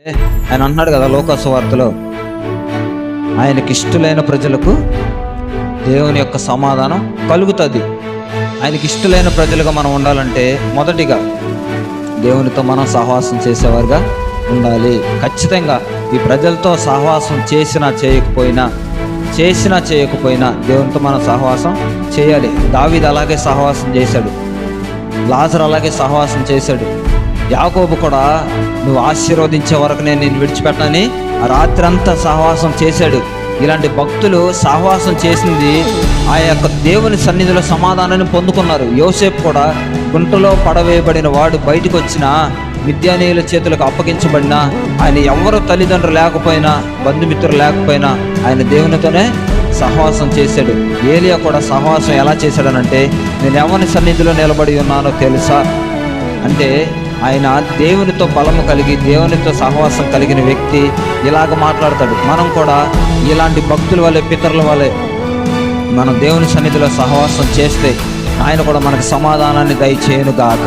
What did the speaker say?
ఆయన అంటున్నాడు కదా లోకాసు వార్తలో, ఆయనకి ఇష్టలైన ప్రజలకు దేవుని యొక్క సమాధానం కలుగుతుంది. ఆయనకి ఇష్టలైన ప్రజలుగా మనం ఉండాలంటే మొదటిగా దేవునితో మనం సహవాసం చేసేవారుగా ఉండాలి. ఖచ్చితంగా ఈ ప్రజలతో సహవాసం చేసినా చేయకపోయినా దేవునితో మనం సహవాసం చేయాలి. దావీదు అలాగే సహవాసం చేశాడు, లాజరు అలాగే సహవాసం చేశాడు. యాకోబు కూడా నువ్వు ఆశీర్వదించే వరకు నేను విడిచిపెట్టనని ఆ రాత్రి అంతా సహవాసం చేశాడు. ఇలాంటి భక్తులు సహవాసం చేసింది ఆ యొక్క దేవుని సన్నిధిలో సమాధానాన్ని పొందుకున్నారు. యోసేపు కూడా గుంటలో పడవేయబడిన వాడు బయటకు వచ్చిన మిద్యానీయుల చేతులకు అప్పగించబడినా ఆయన ఎవరు తల్లిదండ్రులు లేకపోయినా బంధుమిత్రులు లేకపోయినా ఆయన దేవునితోనే సహవాసం చేశాడు. ఏలియా కూడా సహవాసం ఎలా చేశాడనంటే, నేను ఎవరి సన్నిధిలో నిలబడి ఉన్నానో తెలుసా అంటే ఆయన దేవునితో బలము కలిగి దేవునితో సహవాసం కలిగిన వ్యక్తి ఇలాగ మాట్లాడతాడు. మనం కూడా ఇలాంటి భక్తుల వల్లే, పితరుల వల్లే మనం దేవుని సన్నిధిలో సహవాసం చేస్తే ఆయన కూడా మనకు సమాధానాన్ని దయచేయును గాక.